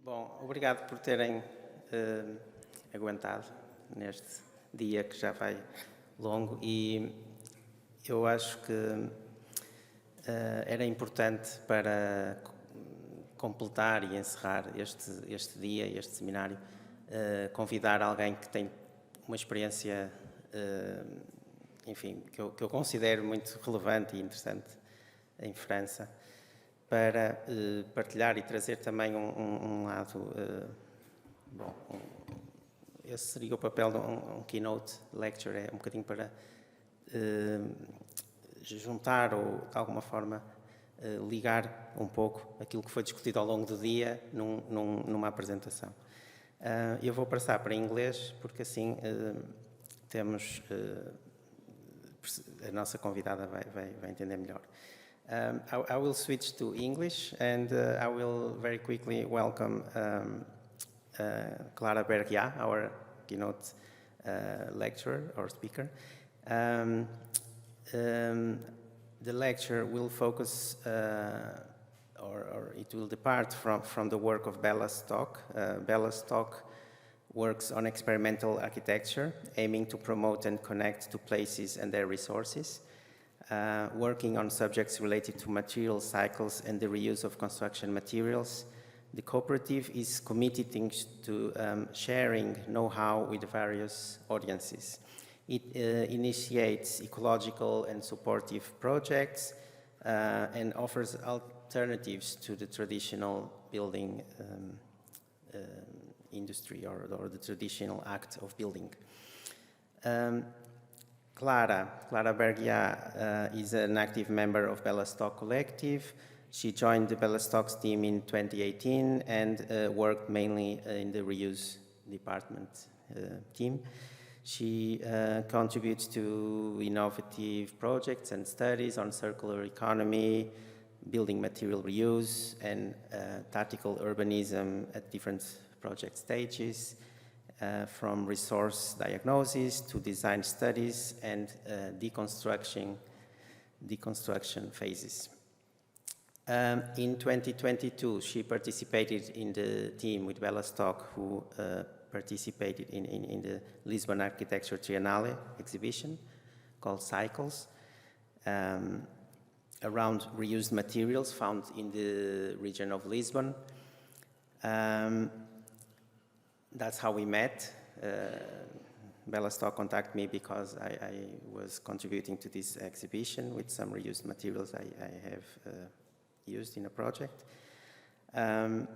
Bom, obrigado por terem aguentado neste dia que já vai longo e eu acho que era importante para completar e encerrar este dia, este seminário, convidar alguém que tem uma experiência, enfim, que eu considero muito relevante e interessante em França, para partilhar e trazer também um lado, bom, esse seria o papel de um keynote lecture, é um bocadinho para juntar ou de alguma forma ligar um pouco aquilo que foi discutido ao longo do dia numa apresentação. Eu vou passar para inglês porque assim temos, a nossa convidada vai entender melhor. I will switch to English and I will very quickly welcome Clara Bergia, our keynote lecturer or speaker. The lecture will focus or it will depart from the work of Bellastock. Bellastock works on experimental architecture, aiming to promote and connect to places and their resources. Working on subjects related to material cycles and the reuse of construction materials. The cooperative is committed to sharing know-how with various audiences. It initiates ecological and supportive projects and offers alternatives to the traditional building industry or the traditional act of building. Clara Bergia is an active member of Bellastock Collective. She joined the Bellastock's team in 2018 and worked mainly in the reuse department team. She contributes to innovative projects and studies on circular economy, building material reuse, and tactical urbanism at different project stages. From resource diagnosis to design studies and deconstruction phases. In 2022, she participated in the team with Bellastock who participated in the Lisbon Architecture Triennale exhibition called Cycles around reused materials found in the region of Lisbon. That's how we met. Bellastock contacted me because I was contributing to this exhibition with some reused materials I have used in a project. And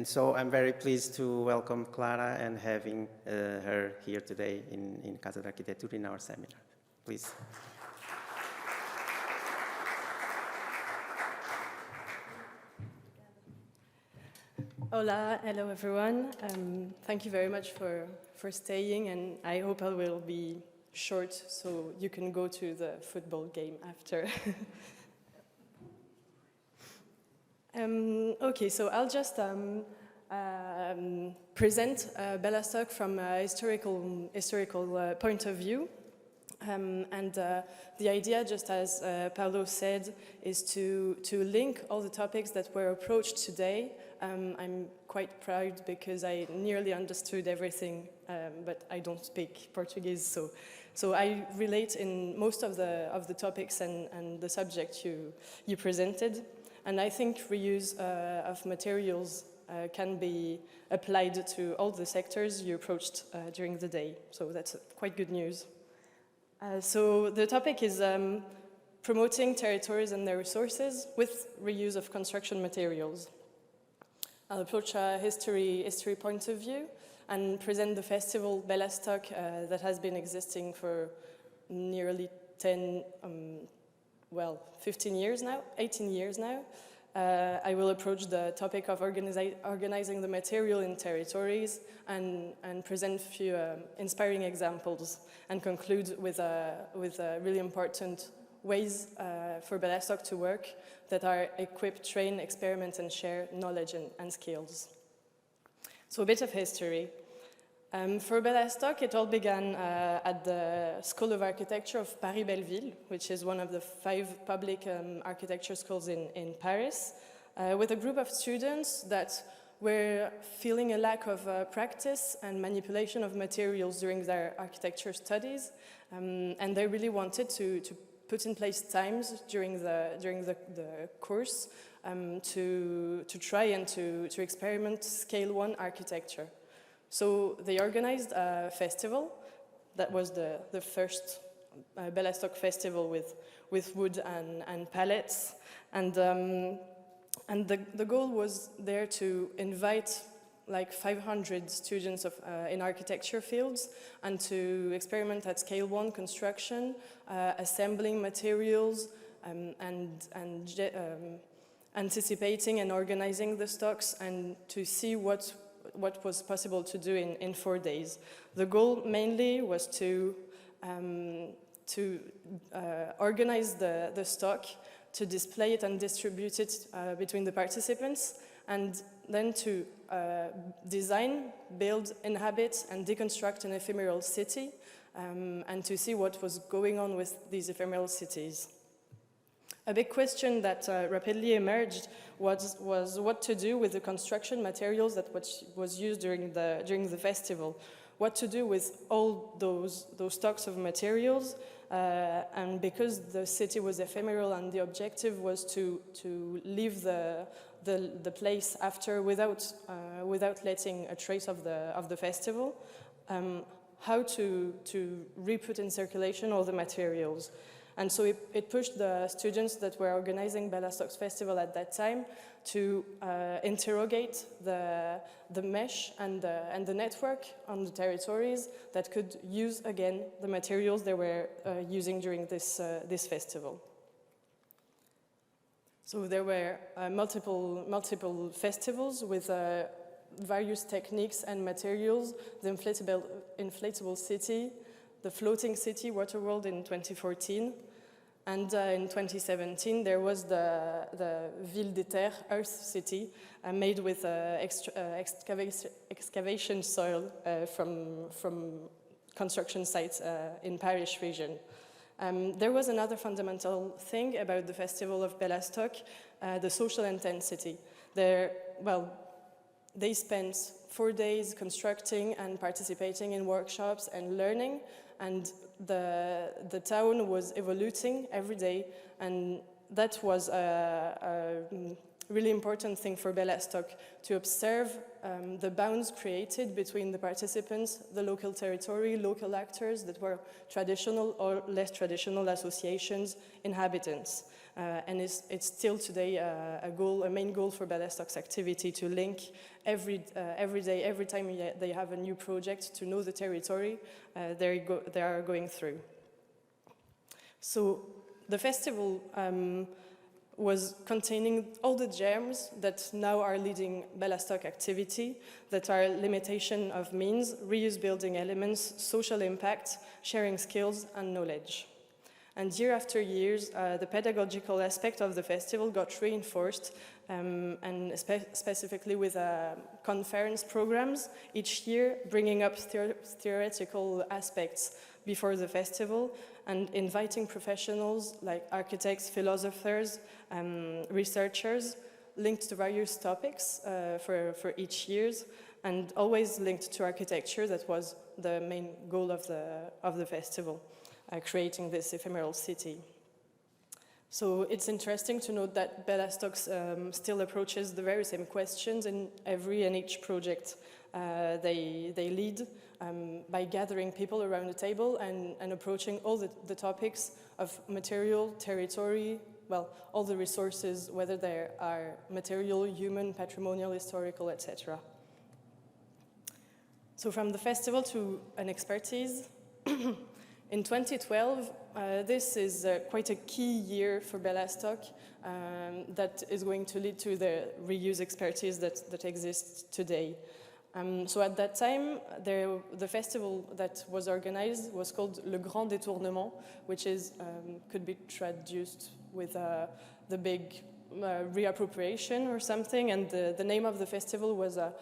so I'm very pleased to welcome Clara and having her here today in Casa da Arquitetura in our seminar. Please. Hola, hello everyone. Thank you very much for staying, and I hope I will be short so you can go to the football game after. Okay, so I'll just present Bellastock from a historical point of view. And the idea, just as Paulo said, is to link all the topics that were approached today. I'm quite proud because I nearly understood everything, but I don't speak Portuguese, so I relate in most of the topics and the subject you presented. And I think reuse of materials can be applied to all the sectors you approached during the day. So that's quite good news. So the topic is promoting territories and their resources with reuse of construction materials. I'll approach a history point of view and present the festival Bellastock that has been existing for nearly 15 years now, 18 years now. I will approach the topic of organizing the material in territories and present a few inspiring examples and conclude with really important ways for Bellastock to work that are equip, train, experiment, and share knowledge and skills. So a bit of history. For Bellastock, it all began at the School of Architecture of Paris-Belleville, which is one of the 5 public architecture schools in Paris, with a group of students that were feeling a lack of practice and manipulation of materials during their architecture studies, and they really wanted to put in place times during the course to try and to experiment scale 1 architecture. So they organized a festival that was the first Bellastock festival with wood and pallets, and the goal was there to invite like 500 students in architecture fields and to experiment at scale 1 construction, assembling materials, and anticipating and organizing the stocks, and to see what was possible to do in 4 days. The goal mainly was to organize the stock, to display it and distribute it between the participants, and then to design, build, inhabit, and deconstruct an ephemeral city, and to see what was going on with these ephemeral cities. A big question that rapidly emerged was what to do with the construction materials that was used during the festival. What to do with all those stocks of materials, and because the city was ephemeral and the objective was to leave the place after without letting a trace of the festival, how to re-put in circulation all the materials. And so it pushed the students that were organizing Bellastock's festival at that time to interrogate the mesh and the network on the territories that could use again the materials they were using during this festival. So there were multiple festivals with various techniques and materials: the inflatable city, the floating city, Waterworld in 2014, and in 2017 there was the Ville des Terres, Earth City, made with excavation soil from construction sites in Paris region. There was another fundamental thing about the Festival of Bellastock, the social intensity. They spent 4 days constructing and participating in workshops and learning, and the town was evolving every day, and that was a really important thing for Bellastock, to observe the bounds created between the participants, the local territory, local actors that were traditional or less traditional associations, inhabitants. And it's still today a main goal for Bellastock's activity, to link every day, every time they have a new project, to know the territory they are going through. So the festival was containing all the gems that now are leading Bellastock activity, that are limitation of means, reuse building elements, social impact, sharing skills and knowledge. And year after year, the pedagogical aspect of the festival got reinforced, and specifically with conference programs each year, bringing up theoretical aspects before the festival and inviting professionals like architects, philosophers, researchers, linked to various topics for each year, and always linked to architecture. That was the main goal of the festival. Creating this ephemeral city. So it's interesting to note that Bellastock still approaches the very same questions in every and each project they lead, by gathering people around the table and approaching all the topics of material, territory, all the resources, whether they are material, human, patrimonial, historical, etc. So from the festival to an expertise. In 2012, this is quite a key year for Bellastock that is going to lead to the reuse expertise that exists today. So at that time, the festival that was organized was called Le Grand Détournement, which could be traduced with the big reappropriation or something, and the name of the festival was a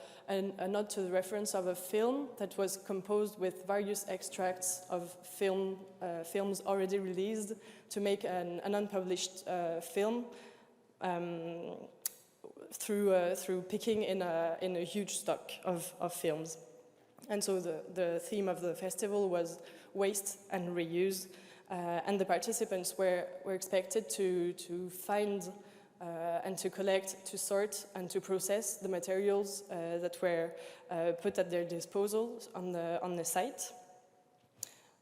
nod to the reference of a film that was composed with various extracts of films already released to make an unpublished film through picking in a huge stock of films. And so the theme of the festival was waste and reuse, and the participants were expected to find and to collect, to sort, and to process the materials that were put at their disposal on the site,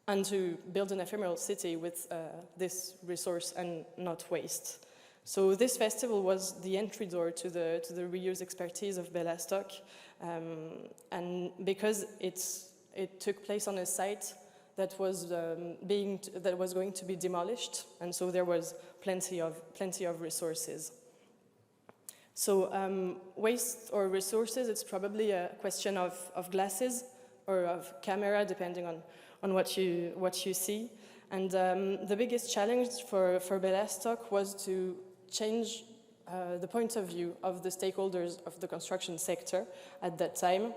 and to build an ephemeral city with this resource and not waste. So this festival was the entry door to the reuse expertise of Bellastock, and because it took place on a site that was going to be demolished, and so there was plenty of resources. So waste or resources, it's probably a question of glasses or of camera, depending on what you see. And the biggest challenge for Bellastock was to change the point of view of the stakeholders of the construction sector at that time.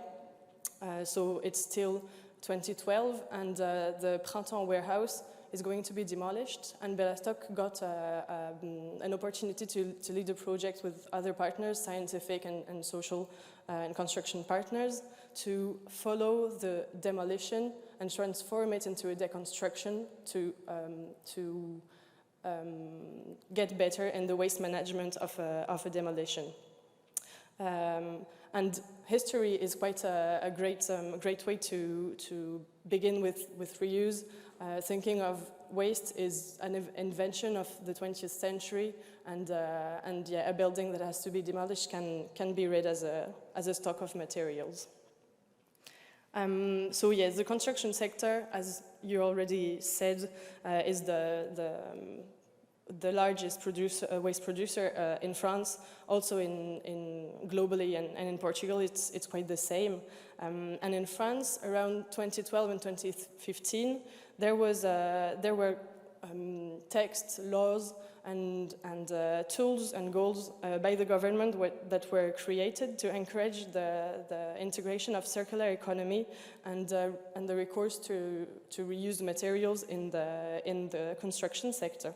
So it's still 2012, and the Printemps warehouse is going to be demolished, and Bellastock got an opportunity to lead a project with other partners, scientific and social and construction partners, to follow the demolition and transform it into a deconstruction to get better in the waste management of a demolition. And history is quite a great way to begin with reuse. Thinking of waste is an invention of the 20th century, and yeah, a building that has to be demolished can be read as a stock of materials. So yes, the construction sector, as you already said, is the largest waste producer in France. Also in globally and in Portugal, it's quite the same. And in France, around 2012 and 2015, there were texts, laws, and tools and goals by the government that were created to encourage the integration of circular economy and the recourse to reuse materials in the construction sector.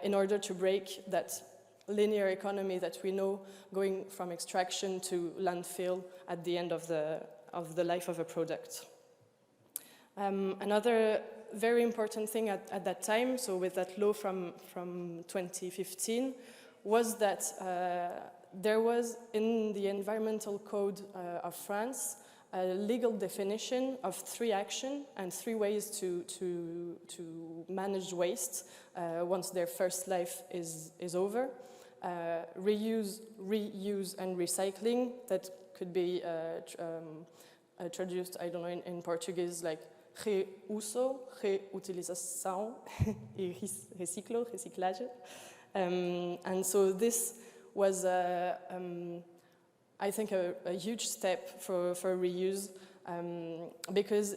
In order to break that linear economy that we know, going from extraction to landfill at the end of the life of a product. Another very important thing at that time, so with that law from 2015, was that there was in the environmental code of France a legal definition of 3 actions and 3 ways to manage waste once their first life is over. Reuse, reuse, and recycling, that could be traduced, I don't know, in Portuguese, like reuso, reutilização, e reciclo, reciclagem. And so this was I think a huge step for reuse, because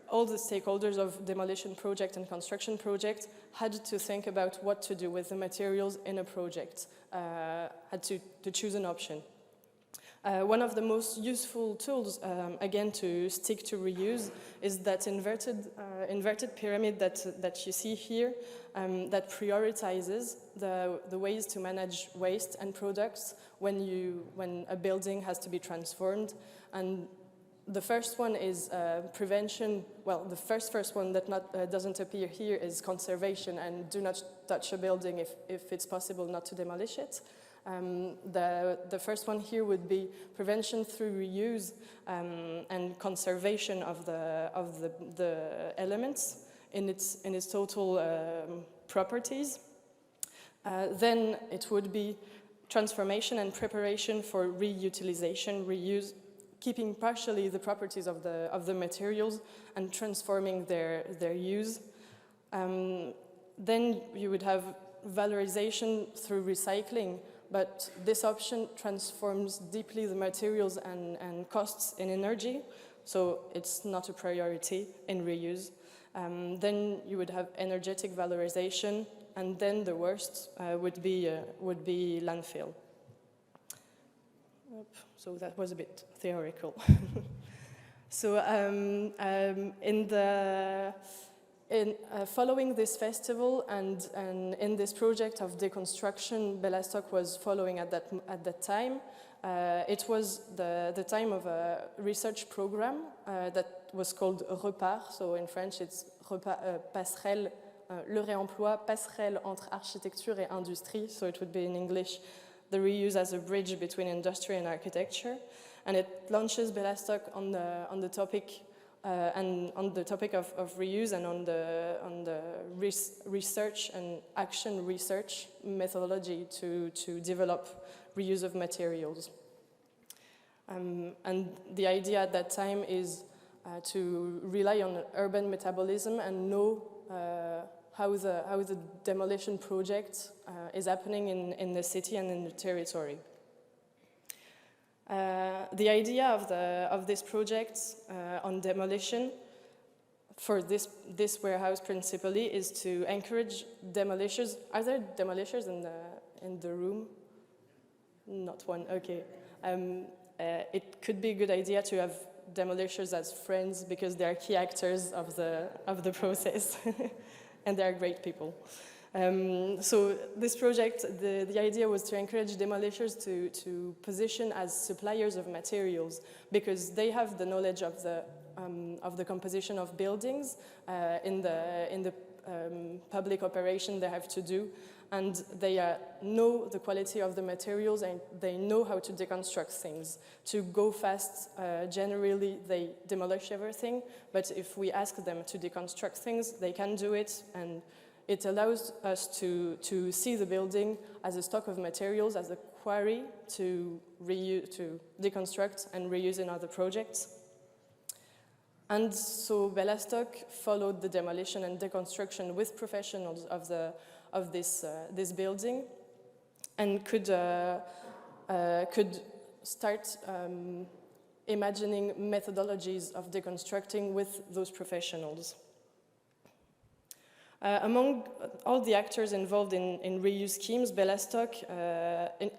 all the stakeholders of demolition project and construction project had to think about what to do with the materials in a project, had to choose an option. One of the most useful tools, again, to stick to reuse is that inverted pyramid that you see here, that prioritizes the ways to manage waste and products when a building has to be transformed. And the first one is prevention. Well, the first one that doesn't appear here is conservation, and do not touch a building if it's possible not to demolish it. The first one here would be prevention through reuse and conservation of the elements in its total properties. Then it would be transformation and preparation for reutilization, reuse, keeping partially the properties of the materials and transforming their use. Then you would have valorization through recycling, but this option transforms deeply the materials and costs in energy, so it's not a priority in reuse. Then you would have energetic valorization, and then the worst would be landfill. So that was a bit theoretical. So in following this festival and in this project of deconstruction Bellastock was following at that time, it was the time of a research program that was called Repart. So in French it's passerelle, le réemploi, passerelle entre architecture et industrie. So it would be in English, the reuse as a bridge between industry and architecture. And it launches Bellastock on the topic and on the topic of reuse and on the research and action research methodology to develop reuse of materials. And the idea at that time is to rely on urban metabolism and know how the demolition project is happening in the city and in the territory. The idea of this project on demolition for this warehouse principally is to encourage demolishers. Are there demolishers in the room? Not one. Okay. It could be a good idea to have demolishers as friends because they are key actors of the process, and they are great people. So this project, the idea was to encourage demolishers to position as suppliers of materials because they have the knowledge of the composition of buildings in the public operation they have to do, and they know the quality of the materials and they know how to deconstruct things. To go fast, generally they demolish everything, but if we ask them to deconstruct things, they can do it, and it allows us to see the building as a stock of materials, as a quarry to deconstruct and reuse in other projects. And so Bellastock followed the demolition and deconstruction with professionals of this building, and could start imagining methodologies of deconstructing with those professionals. Among all the actors involved in reuse schemes, Bellastock,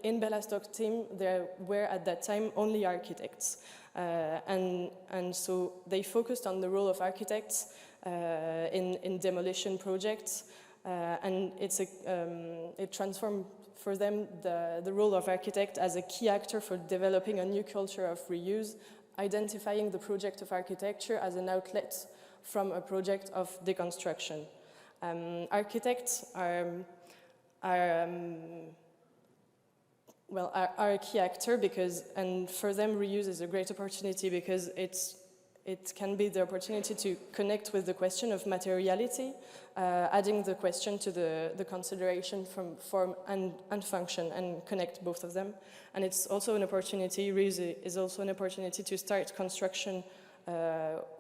in Bellastock team, there were at that time only architects. And so they focused on the role of architects in demolition projects, and it transformed for them the role of architect as a key actor for developing a new culture of reuse, identifying the project of architecture as an outlet from a project of deconstruction. Architects are a key actor because, and for them reuse is a great opportunity because it can be the opportunity to connect with the question of materiality, adding the question to the consideration from form and function and connect both of them. And it's also an opportunity, reuse is also an opportunity to start construction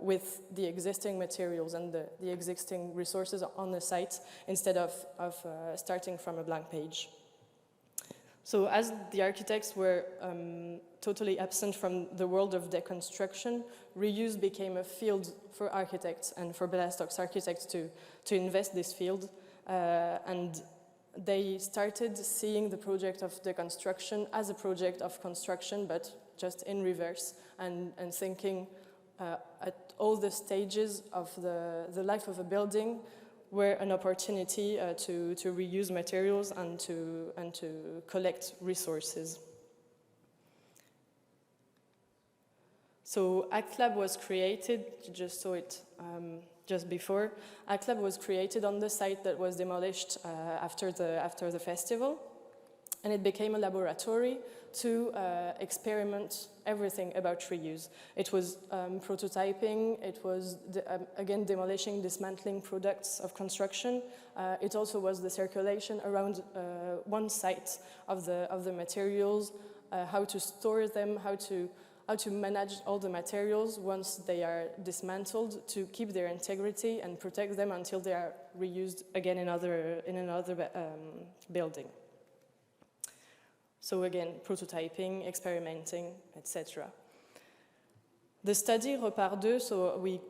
with the existing materials and the existing resources on the site instead of starting from a blank page. So as the architects were totally absent from the world of deconstruction, reuse became a field for architects and for Bellastock's architects to invest this field. And they started seeing the project of deconstruction as a project of construction, but just in reverse, and thinking at all the stages of the life of a building were an opportunity to reuse materials and to collect resources. So ACTLab was created, just saw it just before. ACTLab was created on the site that was demolished after the festival, and it became a laboratory to experiment everything about reuse. It was prototyping, it was again demolishing, dismantling products of construction. It also was the circulation around one site of the materials, how to store them, how to manage all the materials once they are dismantled to keep their integrity and protect them until they are reused again in another building. So again, prototyping, experimenting, etc. The study Repart 2, so we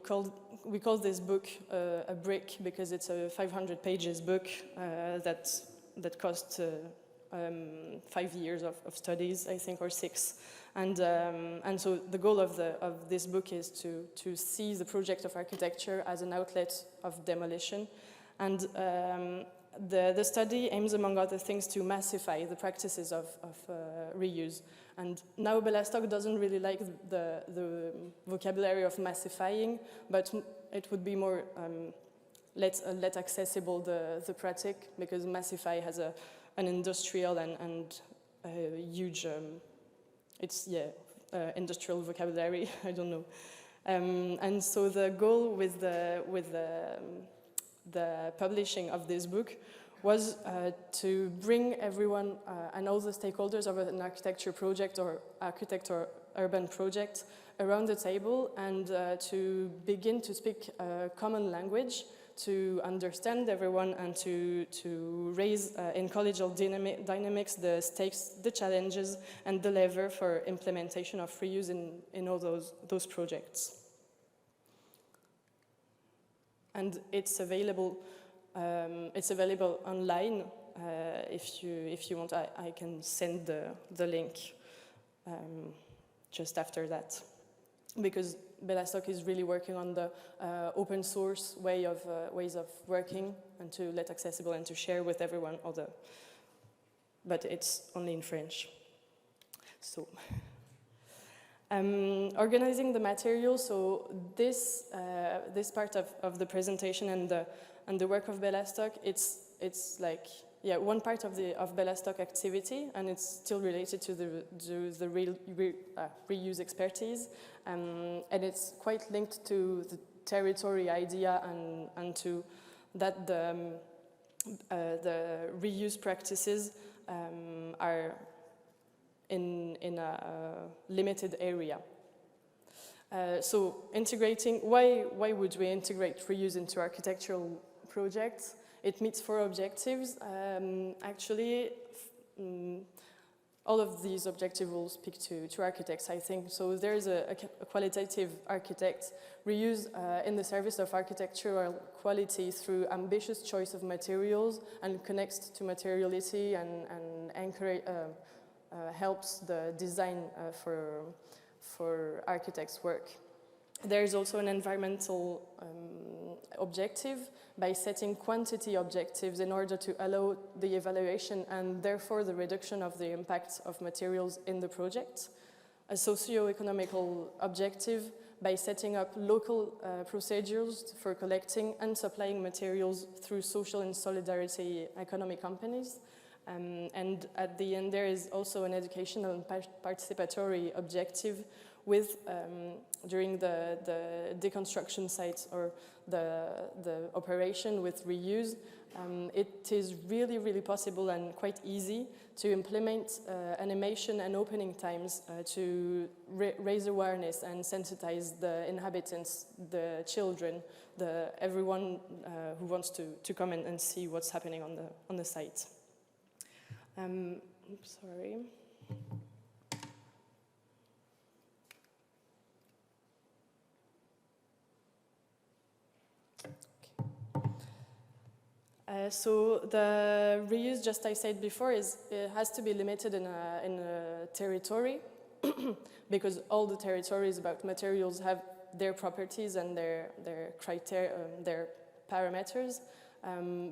call this book a brick because it's a 500 pages book that cost 5 years of studies, I think, or 6. And so the goal of this book is to see the project of architecture as an outlet of demolition. And the study aims, among other things, to massify the practices of reuse. And now Bellastock doesn't really like the vocabulary of massifying, but it would be more let accessible the practice, because massify has an industrial and huge, industrial vocabulary, I don't know. And so the goal with the publishing of this book was to bring everyone and all the stakeholders of an architecture project or architect or urban project around the table, and to begin to speak a common language, to understand everyone, and to raise in collegial dynamics the stakes, the challenges, and the lever for implementation of reuse in all those projects. And it's available online. If you want, I can send the link just after that, because Bellastock is really working on the open source ways of working, and to let accessible and to share with everyone but it's only in French. So organizing the materials. So this part of the presentation and the work of Bellastock, it's like, yeah, one part of Bellastock activity, and it's still related to the reuse expertise, and it's quite linked to the territory idea, and to that the reuse practices are in a limited area. So integrating, why would we integrate reuse into architectural projects? It meets 4 objectives. Actually, all of these objectives will speak to architects, I think. So there's a qualitative architect, reuse in the service of architectural quality through ambitious choice of materials, and connects to materiality, and encourage, helps the design for architects' work. There is also an environmental objective, by setting quantity objectives in order to allow the evaluation and therefore the reduction of the impact of materials in the project. A socio-economical objective, by setting up local procedures for collecting and supplying materials through social and solidarity economic companies. And at the end, there is also an educational and participatory objective with, during the deconstruction sites or the operation with reuse, it is really, really possible and quite easy to implement animation and opening times to raise awareness and sensitize the inhabitants, the children, everyone who wants to come and see what's happening on the site. Sorry. So the reuse, just I said before, it has to be limited in a territory because all the territories about materials have their properties and their criteria, their parameters.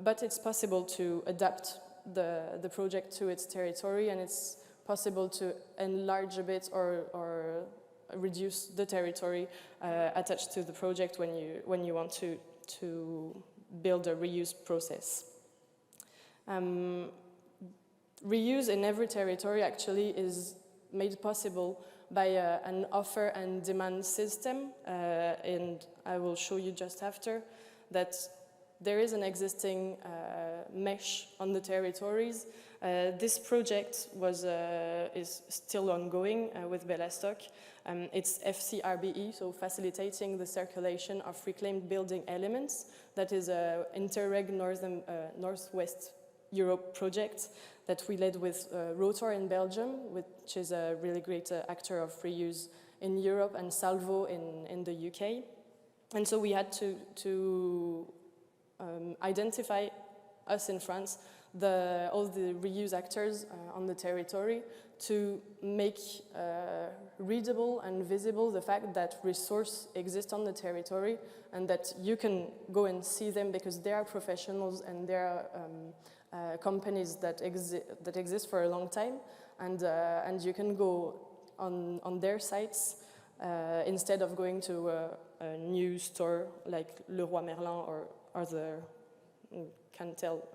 But it's possible to adapt the project to its territory, and it's possible to enlarge a bit or reduce the territory attached to the project when you want to build a reuse process. Reuse in every territory actually is made possible by an offer and demand system, and I will show you just after that there is an existing mesh on the territories. This project is still ongoing with Bellastock. It's FCRBE, so facilitating the circulation of reclaimed building elements. That is an Interreg Northwest Europe project that we led with Rotor in Belgium, which is a really great actor of reuse in Europe, and Salvo in the UK. And so we had to identify, us in France, all the reuse actors on the territory to make readable and visible the fact that resources exist on the territory and that you can go and see them because there are professionals and there are companies that exist for a long time, and you can go on their sites instead of going to a new store like Leroy Merlin or the can't tell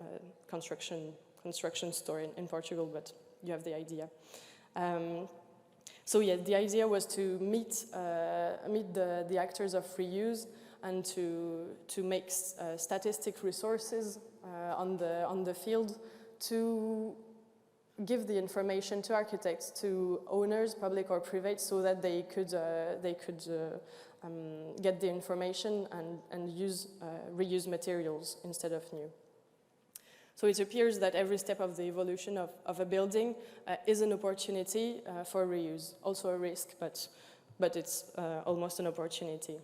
construction store in Portugal, but you have the idea. So yeah, the idea was to meet the actors of reuse and to make statistic resources on the field to give the information to architects, to owners, public or private, so that they could get the information and use reuse materials instead of new. So it appears that every step of the evolution of a building is an opportunity for reuse, also a risk, but it's almost an opportunity.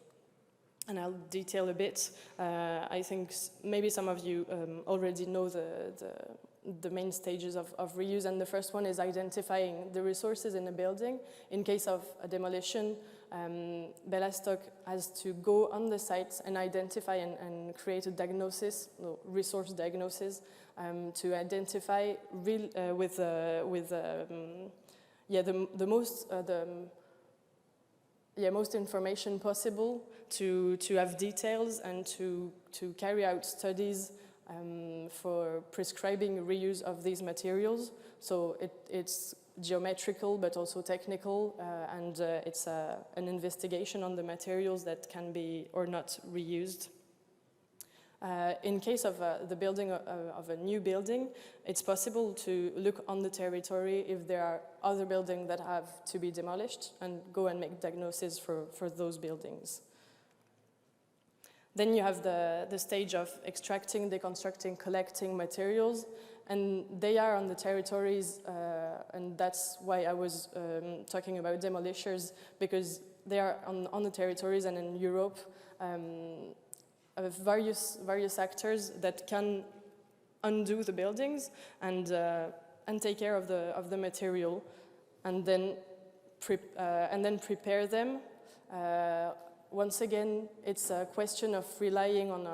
And I'll detail a bit. I think maybe some of you already know the main stages of reuse, and the first one is identifying the resources in a building. In case of a demolition, Bellastock has to go on the site and identify and create a diagnosis, resource diagnosis, to identify most information possible, to have details and to carry out studies for prescribing reuse of these materials. So it's geometrical but also technical, and it's an investigation on the materials that can be or not reused. In case of the building of a new building, it's possible to look on the territory if there are other buildings that have to be demolished and go and make diagnosis for those buildings. Then you have the stage of extracting, deconstructing, collecting materials, and they are on the territories, and that's why I was talking about demolishers, because they are on the territories and in Europe, various actors that can undo the buildings and take care of the material, and then prepare them. Once again, it's a question of relying on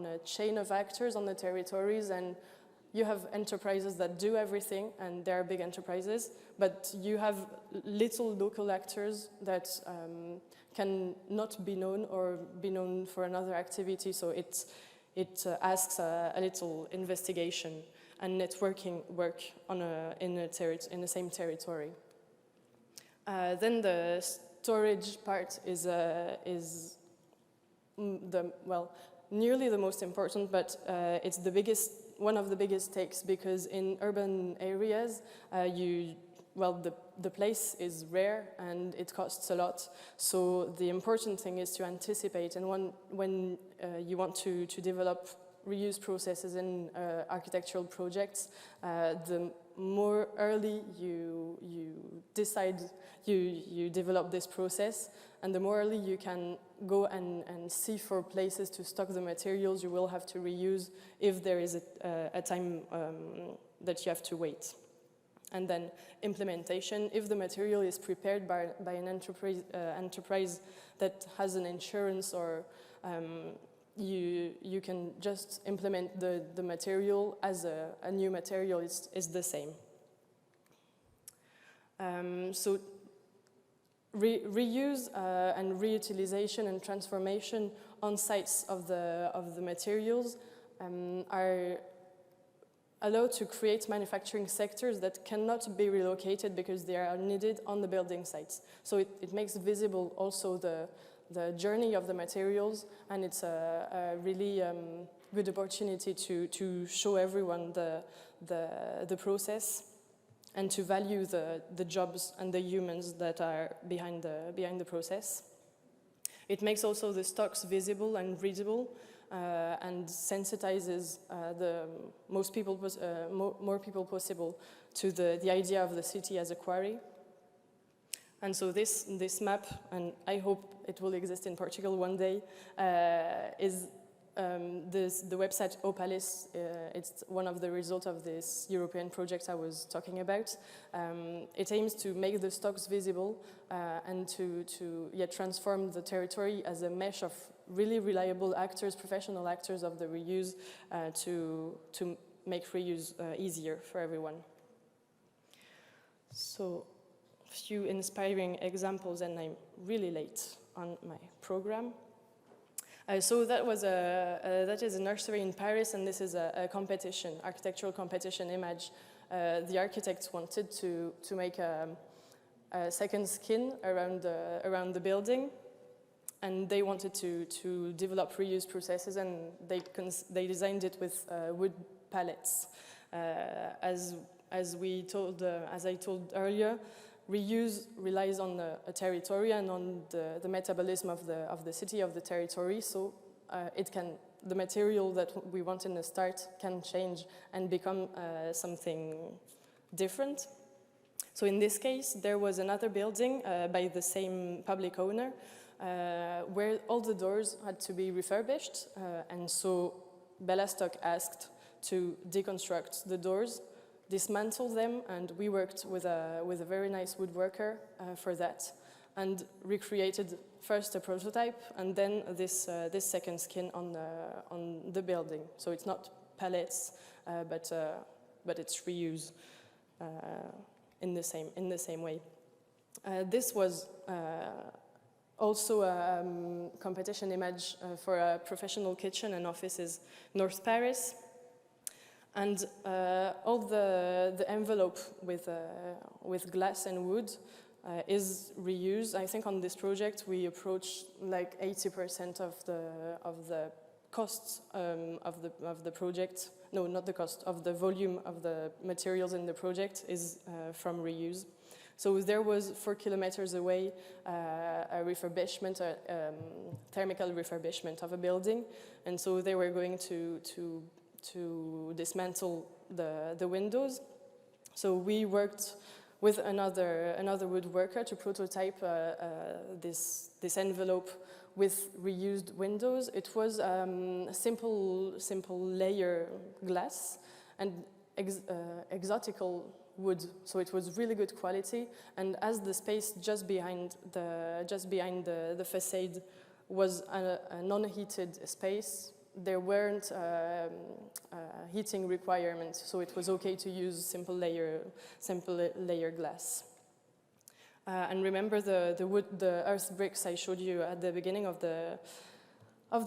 a chain of actors on the territories, and you have enterprises that do everything, and they are big enterprises, but you have little local actors that can not be known or be known for another activity, so it asks a little investigation and networking work in the same territory. Then the storage part is nearly the most important, but it's one of the biggest takes, because in urban areas, the place is rare and it costs a lot. So the important thing is to anticipate, and when you want to develop reuse processes in architectural projects, the more early you decide you develop this process, and the more early you can go and see for places to stock the materials you will have to reuse if there is a time that you have to wait. And then implementation, if the material is prepared by an enterprise that has an insurance, or you can just implement the material as a new material. It's the same. So reuse and reutilization and transformation on sites of the materials are allowed to create manufacturing sectors that cannot be relocated because they are needed on the building sites. So it makes visible also the journey of the materials, and it's a really good opportunity to show everyone the process and to value the jobs and the humans that are behind the process. It makes also the stocks visible and readable, and sensitizes more people possible to the idea of the city as a quarry. And so this map, and I hope it will exist in Portugal one day, is the website Opalis, it's one of the results of this European project I was talking about. It aims to make the stocks visible and to transform the territory as a mesh of really reliable actors, professional actors of the reuse to make reuse easier for everyone. So, a few inspiring examples, and I'm really late on my program. So that is a nursery in Paris, and this is a competition, architectural competition image. The architects wanted to make a second skin around the building, and they wanted to develop reuse processes, and they designed it with wood pallets. As I told earlier, reuse relies on a territory and on the metabolism of the city, of the territory, so the material that we want in the start can change and become something different. So in this case, there was another building by the same public owner where all the doors had to be refurbished, and so Bellastock asked to deconstruct the doors, dismantle them, and we worked with a very nice woodworker for that, and recreated first a prototype and then this second skin on the building. So it's not pallets, but it's reuse in the same way. This was also a competition image for a professional kitchen and offices North Paris. And all the envelope with glass and wood is reused. I think on this project we approached like 80% of the costs of the project. No, not the cost, of the volume of the materials in the project is from reuse. So there was 4 kilometers away a refurbishment, thermal refurbishment of a building, and so they were going to dismantle the windows. So we worked with another woodworker to prototype this envelope with reused windows. It was simple layer glass and exotical wood, so it was really good quality. And as the space just behind the facade was a non-heated space, there weren't heating requirements, so it was okay to use simple layer glass. And remember the earth bricks I showed you at the beginning of the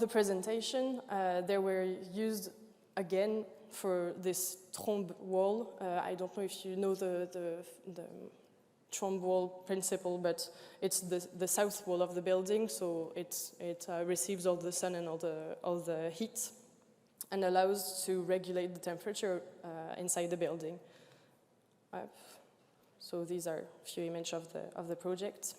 presentation. They were used again for this trombe wall. I don't know if you know the trombe wall principle, but it's the south wall of the building, so it receives all the sun and all the heat, and allows to regulate the temperature inside the building. So these are a few images of the project.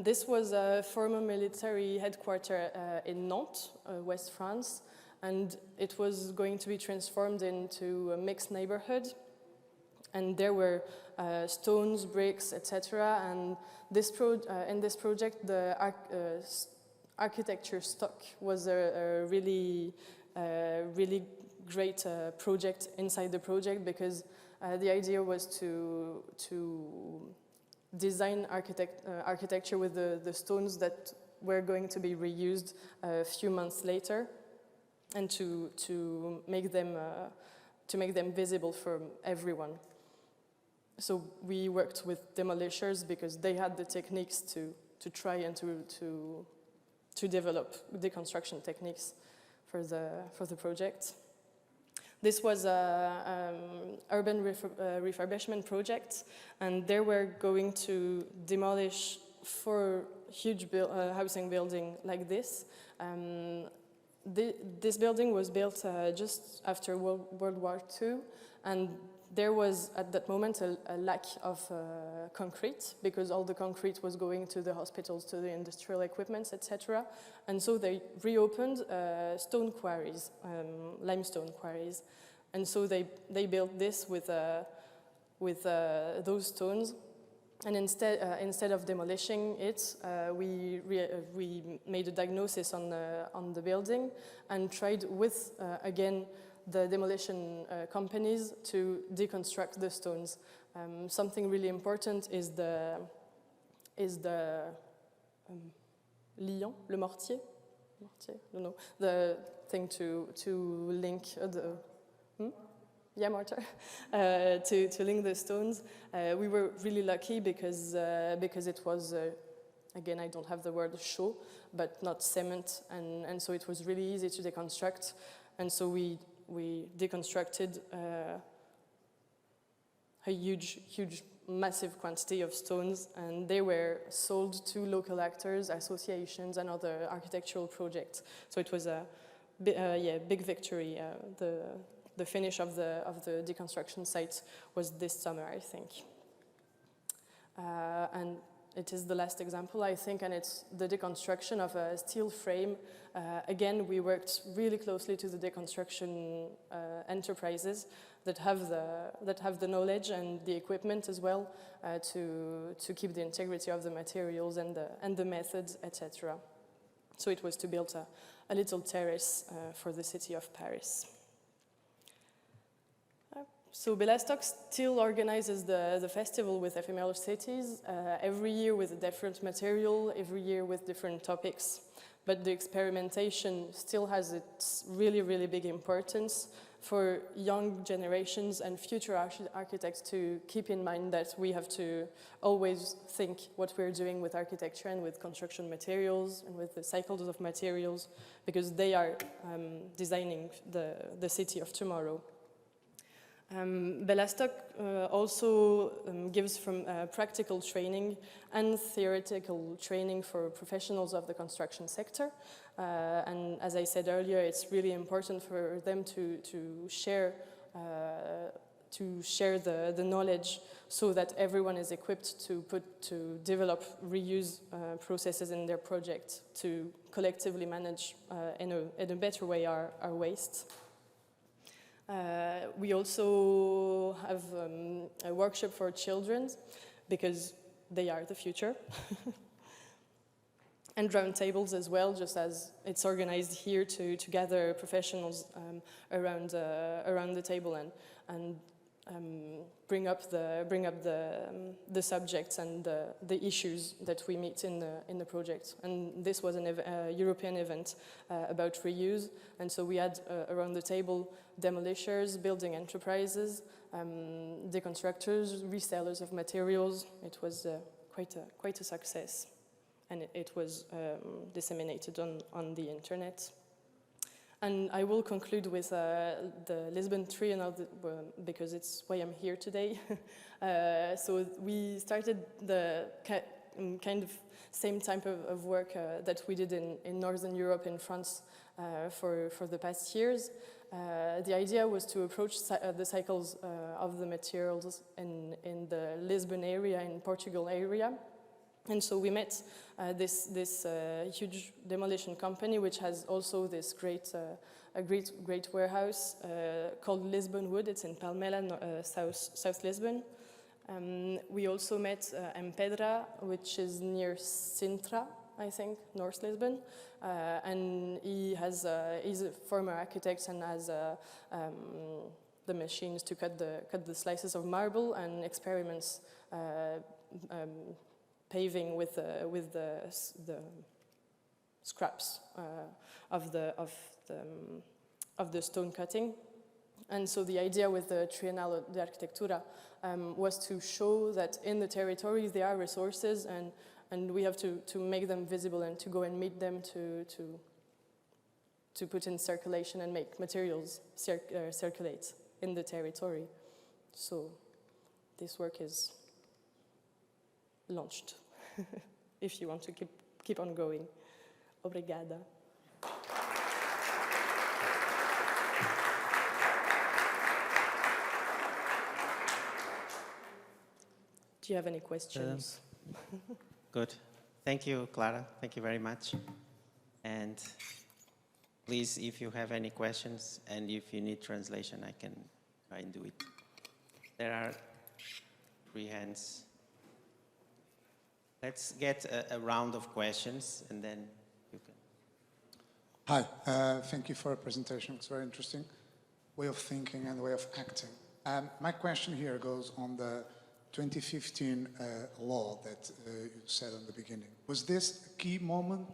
This was a former military headquarters in Nantes, West France, and it was going to be transformed into a mixed neighborhood. And there were stones, bricks, etc. And in this project, the architecture stock was a really great project inside the project, because the idea was to design architecture with the stones that were going to be reused a few months later, and to make them visible for everyone. So we worked with demolishers because they had the techniques to try and to develop deconstruction techniques for the project. This was an urban refurbishment project, and they were going to demolish 4 huge housing buildings like this. This building was built just after World War II, and there was at that moment a lack of concrete, because all the concrete was going to the hospitals, to the industrial equipments, etc. And so they reopened stone quarries, limestone quarries. And so they built this with those stones, And instead of demolishing it, we made a diagnosis on the building and tried with, again, the demolition companies to deconstruct the stones. Something really important is the liant, le mortier? Mortier? I don't know. The thing to link the... Yeah, mortar, to link the stones. We were really lucky because it was, again, I don't have the word chaud, but not cement, and so it was really easy to deconstruct. And so we deconstructed a huge, massive quantity of stones, and they were sold to local actors, associations, and other architectural projects. So it was a big victory. The finish of the deconstruction site was this summer, I think. And it is the last example, I think, and it's the deconstruction of a steel frame. Again, we worked really closely to the deconstruction enterprises that have the knowledge and the equipment as well to keep the integrity of the materials and the methods, etc. So it was to build a little terrace for the city of Paris. So Bellastock still organizes the festival with ephemeral cities, every year with a different material, every year with different topics. But the experimentation still has its really, really big importance for young generations and future architects to keep in mind that we have to always think what we're doing with architecture and with construction materials and with the cycles of materials, because they are designing the city of tomorrow. Bellastock also gives practical training and theoretical training for professionals of the construction sector. And as I said earlier, it's really important for them to share the knowledge so that everyone is equipped to develop reuse processes in their project to collectively manage in a better way our waste. We also have a workshop for children because they are the future. And round tables as well, just as it's organized here to gather professionals around the table and bring up the subjects and the issues that we meet in the project. And this was a European event about reuse, and so we had around the table demolishers, building enterprises, deconstructors, resellers of materials. It was quite a success, and it was disseminated on the internet. And I will conclude with the Lisbon Triennial because it's why I'm here today. So we started the kind of same type of work that we did in Northern Europe, in France, for the past years. The idea was to approach the cycles of the materials in the Lisbon area, in Portugal area. And so we met this huge demolition company, which has also this great warehouse called Lisbon Wood. It's in Palmela, South Lisbon. We also met Empedra, which is near Sintra, I think, North Lisbon. And he's a former architect and has the machines to cut the slices of marble and experiments paving with the scraps of the stone cutting. And so the idea with the Triennial de Arquitetura was to show that in the territories there are resources, and we have to make them visible and to go and meet them to put in circulation and make materials circulate in the territory. So this work is launched, if you want to keep on going. Obrigada. Do you have any questions? Good. Thank you, Clara. Thank you very much. And please, if you have any questions and if you need translation, I can try and do it. There are 3 hands. Let's get a round of questions, and then you can. Hi, thank you for your presentation. It's very interesting. Way of thinking and way of acting. My question here goes on the 2015 law that you said in the beginning. Was this a key moment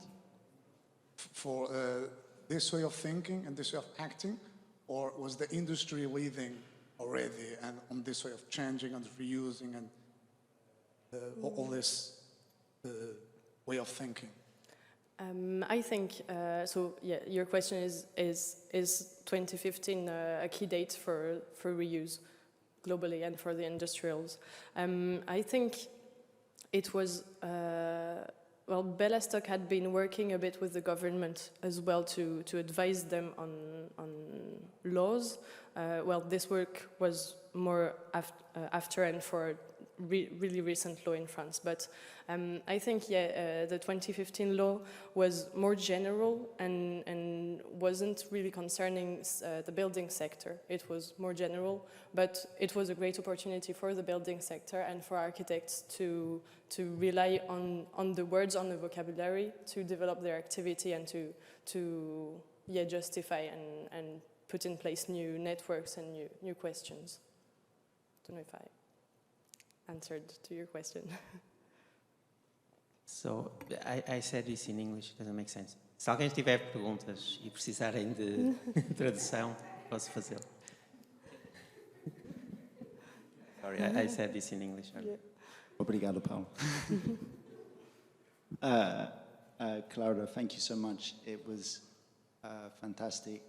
for this way of thinking and this way of acting, or was the industry leading already and on this way of changing and reusing and all this way of thinking? I think, so yeah, your question is 2015 a key date for reuse globally and for the industrials? I think it was, well, Bellastock had been working a bit with the government as well to advise them on laws. Well, this work was more after and for really recent law in France, but I think, yeah, the 2015 law was more general and wasn't really concerning the building sector. It was more general, but it was a great opportunity for the building sector and for architects to rely on the words, on the vocabulary, to develop their activity and to yeah, justify and put in place new networks and new questions. I don't know if I answered to your question. So, I said this in English, doesn't make sense. Se alguém tiver perguntas e precisarem de tradução, posso fazê-lo. Sorry, I said this in English. Yeah. Obrigado, Paulo. Clara, thank you so much. It was fantastic.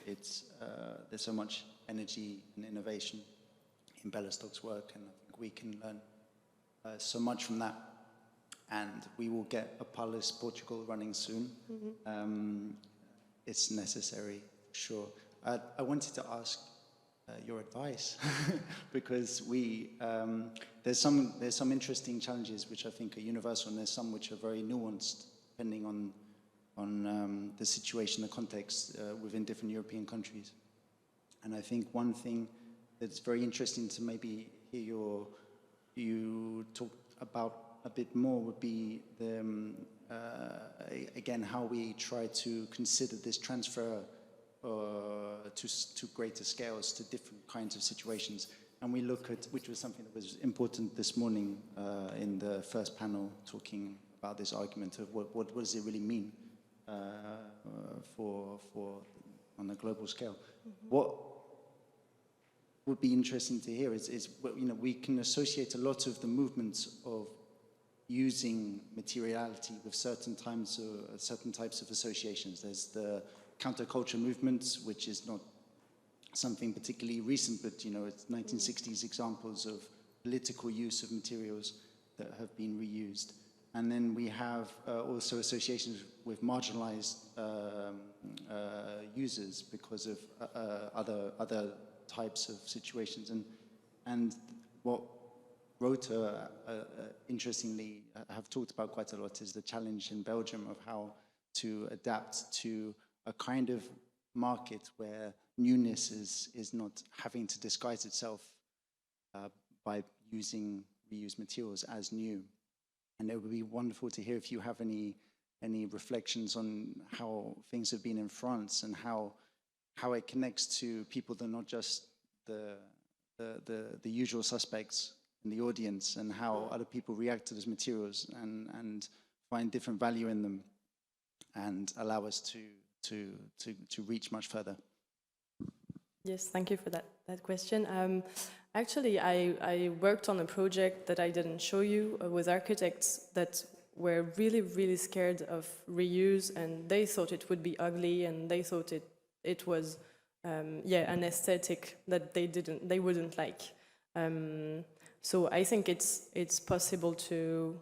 There's so much energy and innovation in Bellastock's work, and I think we can learn so much from that. And we will get a Palis Portugal running soon. Mm-hmm. It's necessary, sure. I wanted to ask your advice because there's some interesting challenges which I think are universal, and there's some which are very nuanced depending on the situation, the context within different European countries. And I think one thing that's very interesting to maybe hear you talk about a bit more would be again how we try to consider this transfer to greater scales, to different kinds of situations. And we look at, which was something that was important this morning in the first panel, talking about this argument of what does it really mean for on a global scale. Mm-hmm. What would be interesting to hear is we can associate a lot of the movements of using materiality with certain types of associations. There's the counterculture movement, which is not something particularly recent, but it's 1960s examples of political use of materials that have been reused. And then we have also associations with marginalized users because of other types of situations. And what Rota, interestingly, have talked about quite a lot is the challenge in Belgium of how to adapt to a kind of market where newness is not having to disguise itself by using reused materials as new. And it would be wonderful to hear if you have any reflections on how things have been in France and how it connects to people that are not just the usual suspects in the audience, and how other people react to those materials and find different value in them and allow us to reach much further. Yes, thank you for that question. Actually, I worked on a project that I didn't show you with architects that were really, really scared of reuse, and they thought it would be ugly, and they thought it was an aesthetic that they wouldn't like. So I think it's possible to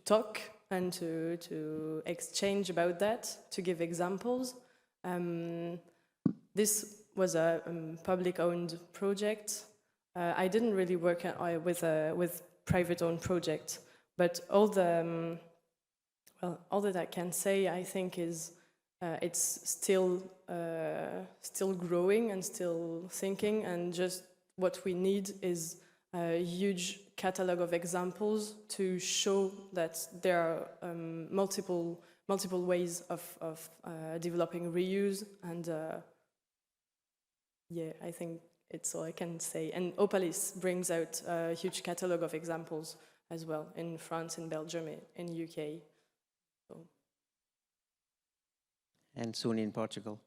talk and to exchange about that, to give examples. This was a public-owned project. I didn't really work with private-owned project, but all that I can say, I think, is it's still growing and still thinking, and just what we need is a huge catalog of examples to show that there are multiple ways of developing reuse, and yeah, I think it's all I can say. And Opalis brings out a huge catalog of examples as well in France, in Belgium, in UK. So. And soon in Portugal,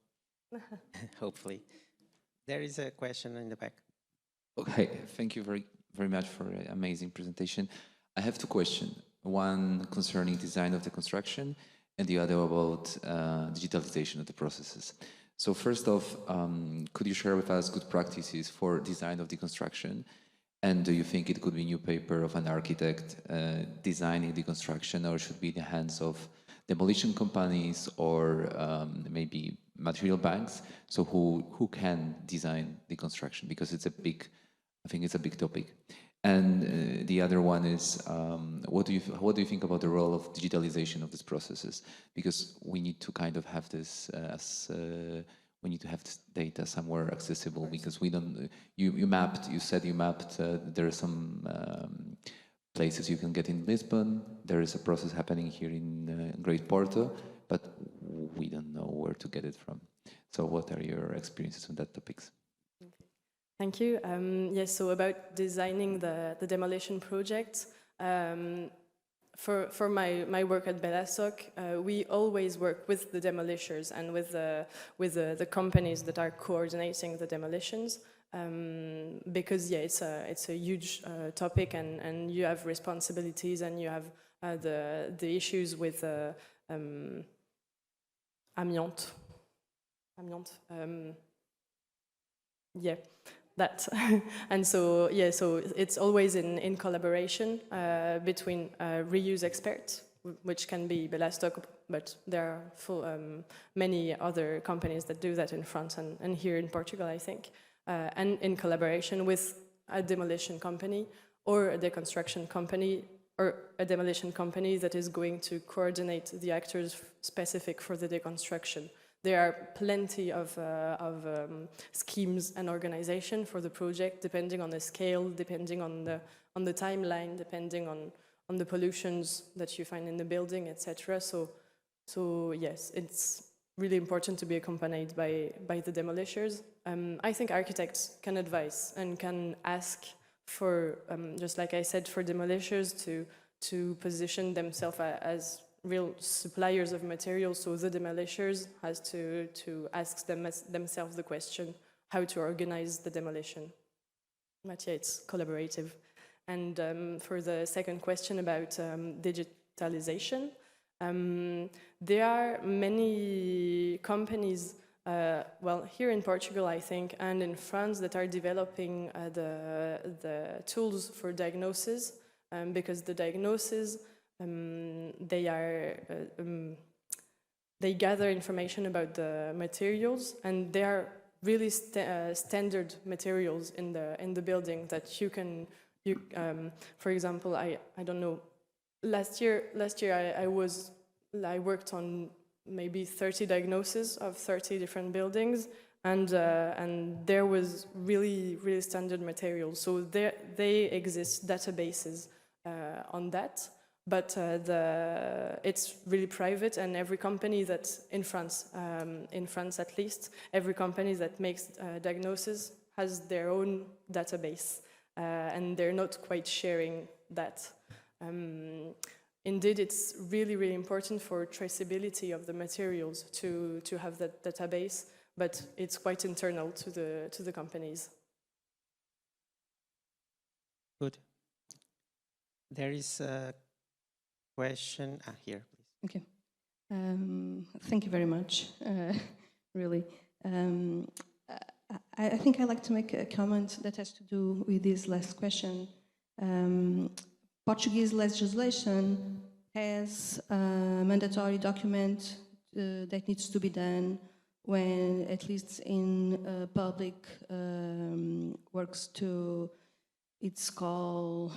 hopefully. There is a question in the back. Okay, thank you very much for an amazing presentation. I have two questions. One concerning design of the construction, and the other about digitalization of the processes. So first off, could you share with us good practices for design of the construction? And do you think it could be a new paper of an architect designing the construction, or should be in the hands of demolition companies or maybe material banks? So who can design the construction? Because it's I think it's a big topic. And the other one is, what do you think about the role of digitalization of these processes? Because we need to kind of have this we need to have this data somewhere accessible, because we don't. You said you mapped. There are some places you can get in Lisbon. There is a process happening here in Great Porto, but we don't know where to get it from. So, what are your experiences on that topics? Thank you. Yes, so about designing the demolition project, for my work at Bellastock, we always work with the demolishers and with the companies that are coordinating the demolitions, because yeah, it's a huge topic, and you have responsibilities, and you have the issues with amiante. Yeah. That. And so, yeah, so it's always in collaboration between reuse experts, which can be Bellastock, but there are many other companies that do that in France and here in Portugal, I think, and in collaboration with a demolition company or a deconstruction company or a demolition company that is going to coordinate the actors specific for the deconstruction. There are plenty of schemes and organization for the project, depending on the scale, depending on the timeline, depending on the pollutions that you find in the building, etc. So yes, it's really important to be accompanied by the demolishers. I think architects can advise and can ask for, just like I said, for demolishers to position themselves as real suppliers of materials, so the demolishers has to ask themselves the question how to organize the demolition. But yeah, it's collaborative. And for the second question about digitalization, there are many companies, well, here in Portugal, I think, and in France, that are developing the tools for diagnosis, because the diagnosis, they gather information about the materials, and they are really standard materials in the building that you can. For example, I don't know. Last year I worked on maybe 30 diagnoses of 30 different buildings, and there was really standard materials. So they exist databases on that. But it's really private, and every company that, in France at least, every company that makes diagnosis has their own database, and they're not quite sharing that. Indeed, it's really important for traceability of the materials to have that database, but it's quite internal to the companies. Good. There is a question here, please. Okay. Thank you very much. Really. I think I'd like to make a comment that has to do with this last question. Portuguese legislation has a mandatory document that needs to be done when, at least in public works, it's called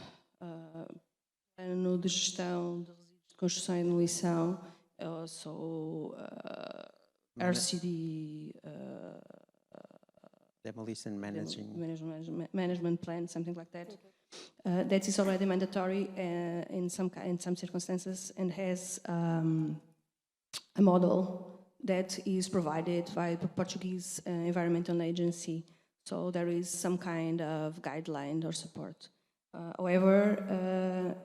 Plano de Gestão de Resíduos de Construção e Demolição, also RCD. Demolition managing. Management plan, something like that. that is already mandatory in some circumstances and has a model that is provided by the Portuguese Environmental Agency. So there is some kind of guideline or support. However,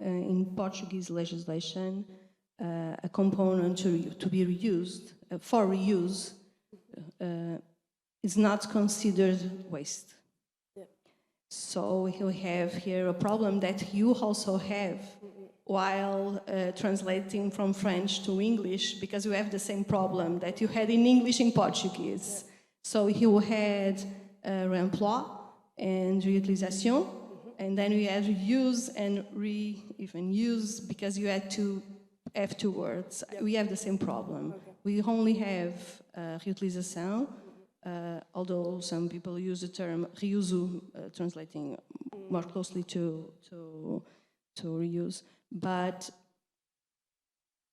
in Portuguese legislation, a component to be reused, for reuse, is not considered waste. Yeah. So we have here a problem that you also have while translating from French to English, because you have the same problem that you had in English in Portuguese. Yeah. So you had réemploi and reutilisation, and then we had reuse and even use, because you had to have two words. Yep. We have the same problem. Okay. We only have reutilização, although some people use the term reuso, translating more closely to reuse. But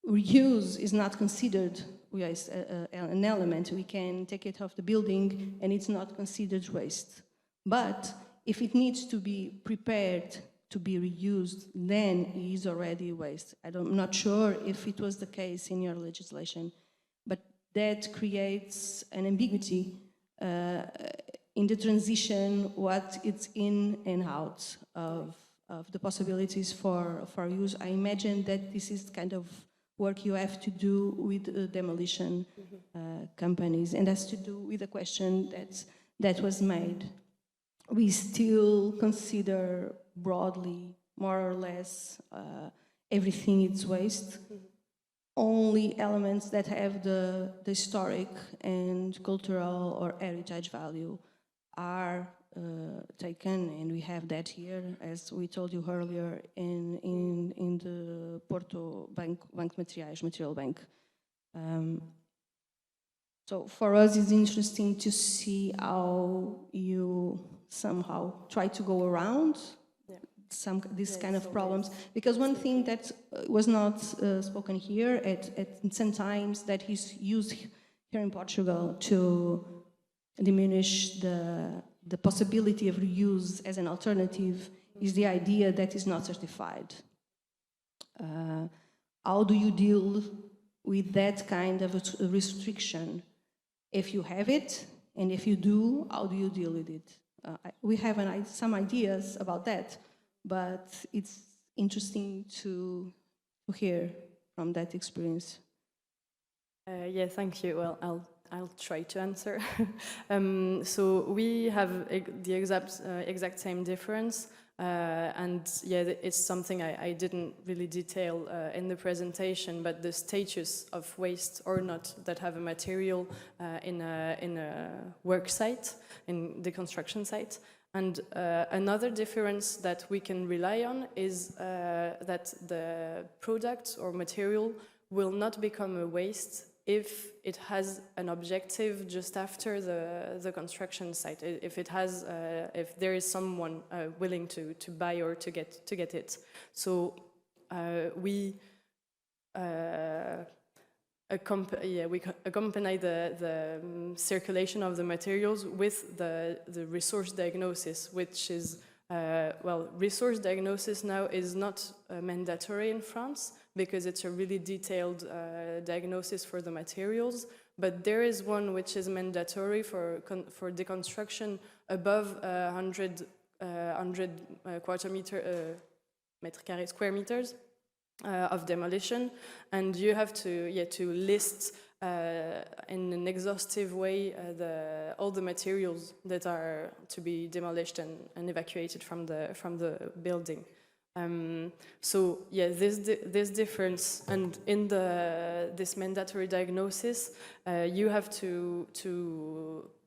reuse is not considered waste, an element. We can take it off the building and it's not considered waste. But if it needs to be prepared to be reused, then it is already waste. I'm not sure if it was the case in your legislation, but that creates an ambiguity in the transition, what it's in and out of the possibilities for use. I imagine that this is the kind of work you have to do with demolition companies, and has to do with the question that was made. We still consider broadly, more or less, everything is waste. Only elements that have the historic and cultural or heritage value are taken, and we have that here, as we told you earlier, in the Porto Bank Materiais, Material Bank. So for us, it's interesting to see how you somehow try to go around these kind of problems, because one thing that was not spoken here at sometimes that is used here in Portugal to diminish the possibility of reuse as an alternative is the idea that is not certified. How do you deal with that kind of a restriction? If you have it, and if you do, how do you deal with it? We have some ideas about that, but it's interesting to hear from that experience. Yeah, thank you. Well, I'll try to answer. So we have the exact same difference, and yeah, it's something I didn't really detail in the presentation, but the status of waste or not that have a material in a work site, in the construction site. And another difference that we can rely on is that the product or material will not become a waste if it has an objective just after the construction site. If it has, if there is someone willing to buy or to get it. So we accompany the circulation of the materials with the resource diagnosis, which is, resource diagnosis now is not mandatory in France because it's a really detailed diagnosis for the materials, but there is one which is mandatory for deconstruction above 100 square meters. Of demolition, and you have to list in an exhaustive way all the materials that are to be demolished and evacuated from the building. So yeah, this difference, and in this mandatory diagnosis, you have to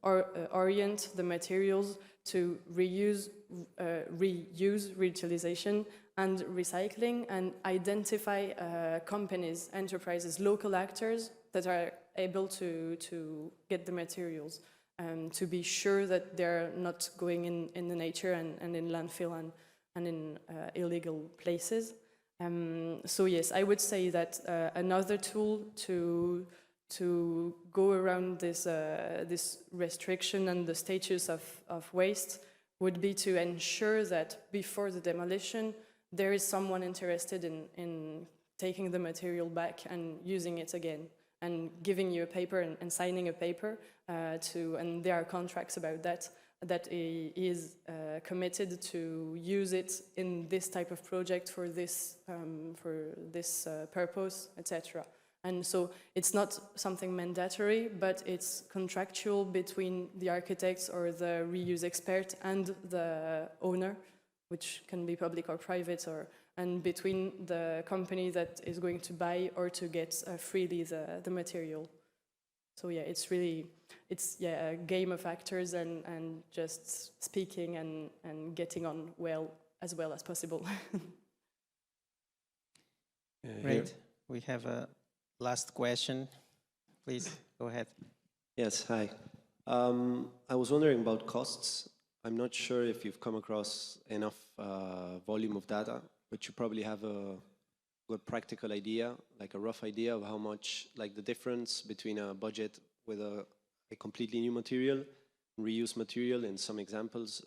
orient the materials to reuse, reutilization, and recycling, and identify companies, enterprises, local actors that are able to get the materials, to be sure that they're not going in the nature and in landfill and in illegal places. So yes, I would say that another tool to go around this restriction and the status of waste would be to ensure that before the demolition, there is someone interested in taking the material back and using it again, and giving you a paper and signing a paper and there are contracts about that, that he is committed to use it in this type of project for this purpose, etc. And so it's not something mandatory, but it's contractual between the architects or the reuse expert and the owner, which can be public or private, and between the company that is going to buy or to get freely the material. So yeah, it's a game of actors and just speaking and getting on as well as possible. Great. We have a last question. Please, go ahead. Yes, hi. I was wondering about costs. I'm not sure if you've come across enough volume of data, but you probably have a good practical idea, like a rough idea of how much, like the difference between a budget with a completely new material, reuse material in some examples,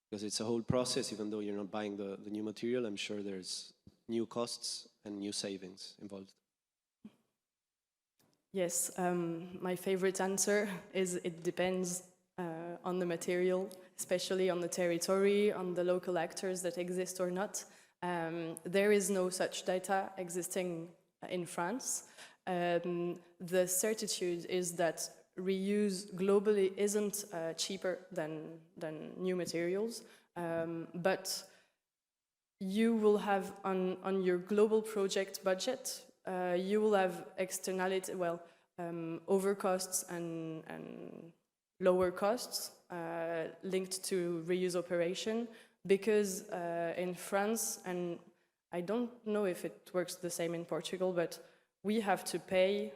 because it's a whole process, even though you're not buying the new material, I'm sure there's new costs and new savings involved. Yes, my favorite answer is it depends on the material, especially on the territory, on the local actors that exist or not. There is no such data existing in France. The certitude is that reuse globally isn't cheaper than new materials, but you will have on your global project budget, you will have externality, overcosts and lower costs linked to reuse operation, because in France, and I don't know if it works the same in Portugal, but we have to pay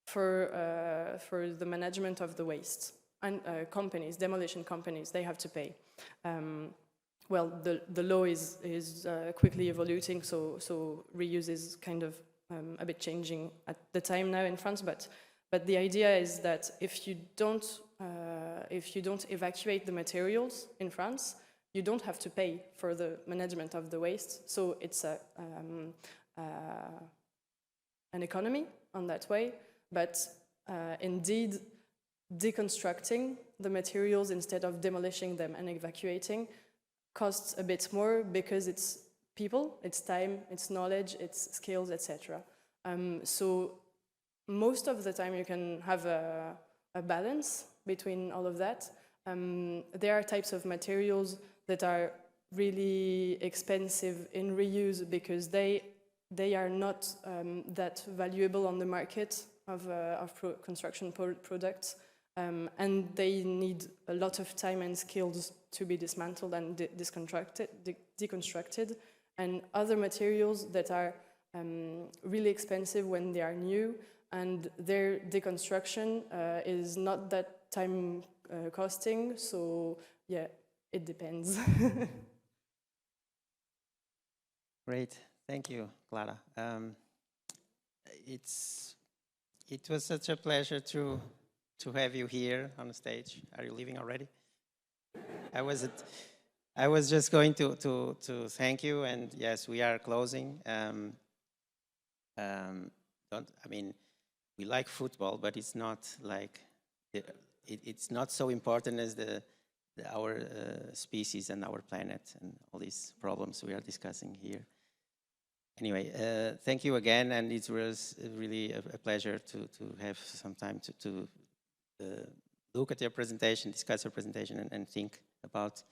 for the management of the waste. And companies, demolition companies, they have to pay. The law is quickly evolving, so reuse is kind of a bit changing at the time now in France. But the idea is that if you don't evacuate the materials in France, you don't have to pay for the management of the waste. So it's an economy on that way. But indeed, deconstructing the materials instead of demolishing them and evacuating costs a bit more, because it's people, it's time, it's knowledge, it's skills, etc. So most of the time you can have a balance between all of that. There are types of materials that are really expensive in reuse because they are not that valuable on the market of construction products, and they need a lot of time and skills to be dismantled and deconstructed, and other materials that are really expensive when they are new, and their deconstruction is not that time costing, so yeah, it depends. Great, thank you, Clara. It was such a pleasure to have you here on the stage. Are you leaving already? I was just going to thank you, and yes, we are closing. We like football, but it's not like it's not so important as our species and our planet and all these problems we are discussing here. Anyway, thank you again, and it was really a pleasure to have some time to look at your presentation, discuss your presentation, and think about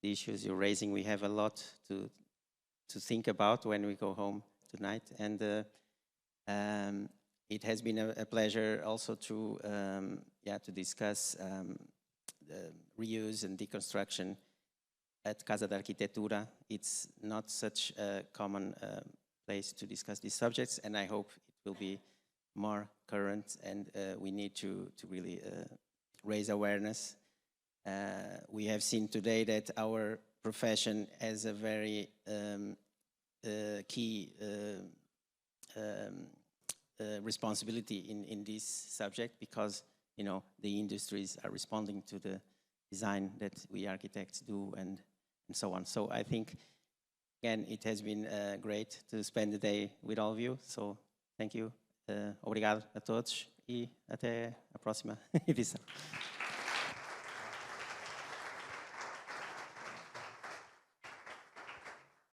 the issues you're raising. We have a lot to think about when we go home tonight, and it has been a pleasure also to discuss the reuse and deconstruction at Casa da Arquitetura. It's not such a common place to discuss these subjects, and I hope it will be more current, and we need to really raise awareness. We have seen today that our profession has a very key responsibility in this subject, because the industries are responding to the design that we architects do and so on. So I think, again, it has been great to spend the day with all of you. So thank you. Obrigado a todos e até a próxima edição.